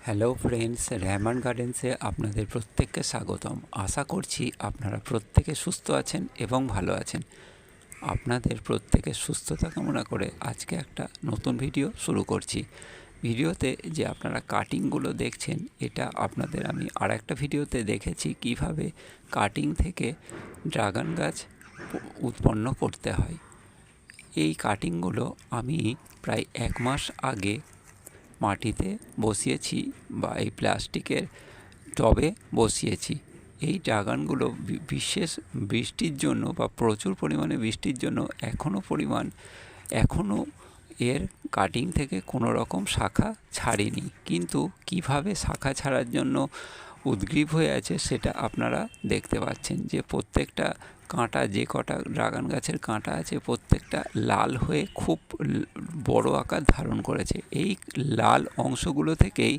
Hello friends, Rehman গার্ডেন্সে আপনাদের প্রত্যেককে স্বাগতম। আশা করছি আপনারা প্রত্যেকে সুস্থ আছেন এবং ভালো আছেন। আপনাদের প্রত্যেকের সুস্থতা কামনা করে আজকে একটা নতুন ভিডিও শুরু করছি। ভিডিওতে যে আপনারা কাটিংগুলো দেখছেন, এটা আপনাদের আমি আর একটা ভিডিওতে দেখেছি কিভাবে কাটিং থেকে ড্রাগন গাছ উৎপন্ন করতে হয়। এই কাটিংগুলো আমি প্রায় 1 মাস আগে মাটিতে বসিয়েছি বা এই প্লাস্টিকের টবে বসিয়েছি। এই ড্রাগনগুলো বিশেষ বৃষ্টির জন্য বা প্রচুর পরিমাণে বৃষ্টির জন্য এখনও এর কাটিং থেকে কোনো রকম শাখা ছাড়েনি, কিন্তু কিভাবে শাখা ছাড়ার জন্য উদ্গ্রীব হয়ে আছে সেটা আপনারা দেখতে পাচ্ছেন যে প্রত্যেকটা কাঁটা, যে কটা ড্রাগন গাছের কাঁটা আছে, প্রত্যেকটা লাল হয়ে খুব বড় আকার ধারণ করেছে। এই লাল অংশগুলো থেকেই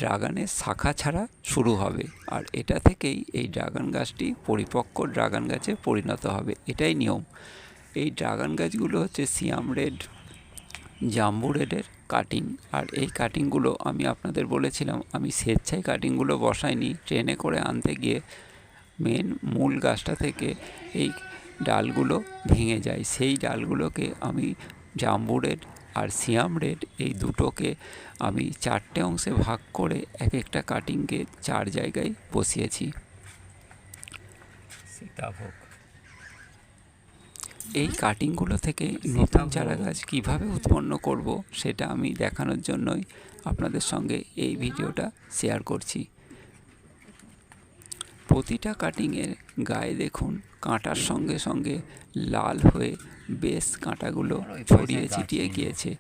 ড্রাগনের শাখা ছাড়া শুরু হবে, আর এটা থেকেই এই ড্রাগন গাছটি পরিপক্ক ড্রাগন গাছে পরিণত হবে। এটাই নিয়ম। এই ড্রাগন গাছগুলো হচ্ছে সিয়াম রেড, জাম্বু রেডের কাটিং। আর এই কাটিংগুলো আমি আপনাদের বলেছিলাম, আমি স্বেচ্ছায় কাটিংগুলো বসাইনি, ট্রেনে করে আনতে গিয়ে মূল গাছটা থেকে এই ডালগুলো ভেঙে যায়। সেই ডালগুলোকে আমি জাম্বু রেড আর সিয়াম রেড এই দুটোকে আমি 4টে অংশে ভাগ করে এক একটা কাটিংকে 4 জায়গায় বসিয়েছি। সীতাভোগ এই কাটিংগুলো থেকে নতুন চারা গাছ কীভাবে উৎপন্ন করব সেটা আমি দেখানোর জন্যই আপনাদের সঙ্গে এই ভিডিওটা শেয়ার করছি। প্রতিটা কাটিংয়ের গায়ে দেখুন কাঁটার সঙ্গে সঙ্গে লাল হয়ে বেশ কাঁটাগুলো ছড়িয়ে ছিটিয়ে গিয়েছে।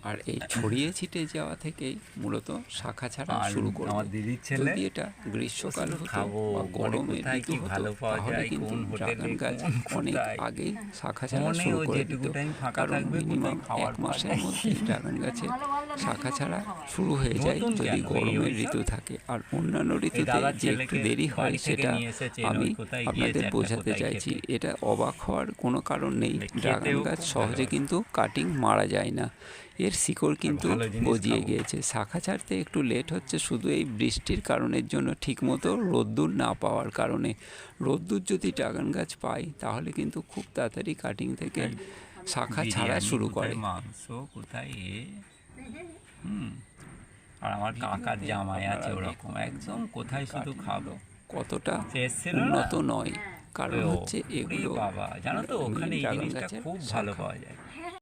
আর এই ছড়িয়ে ছিটে যাওয়া থেকেই মূলত শাখা ছাড়া শুরু করবে। আমার দিদির ছেলে যদি এটা গ্রীষ্মকাল হতো বা গরমের ঋতু হতো তাহলে কিন্তু ড্রাগন গাছ অনেক আগেই শাখা ছাড়া শুরু করে দিত, কারণ মিনিমাম 1 মাসের মধ্যে ড্রাগন গাছে শাখা ছাড়া শুরু হয়ে যায় যদি গরমের ঋতু থাকে। আর অন্যান্য ঋতুতে যে একটু দেরি হয় সেটা আমি আপনাদের বোঝাতে চাইছি। এটা অবাক হওয়ার কোনো কারণ নেই। ড্রাগন গাছ সহজে কিন্তু কাটিং মারা যায় না, এর শিকড় কিন্তু গজিয়ে গিয়েছে। শাখা ছাড়তে একটু লেট হচ্ছে শুধু এই বৃষ্টির কারণের জন্য, ঠিকমতো রোদ্দুর না পাওয়ার কারণে। রোদ্দুর যদি ড্রাগন গাছ পায় তাহলে কিন্তু খুব তাড়াতাড়ি কাটিং থেকে শাখা ছাড়া শুরু করে। মাংস কোথায় আর আমার কাকার জামাই আছে ওরকম, একদম কোথায় শুধু খাবো। কতটা উন্নত নয়, কারণ হচ্ছে এগুলো বাবা জানো তো ওখানে এই জিনিসটা খুব ভালো পাওয়া যায়।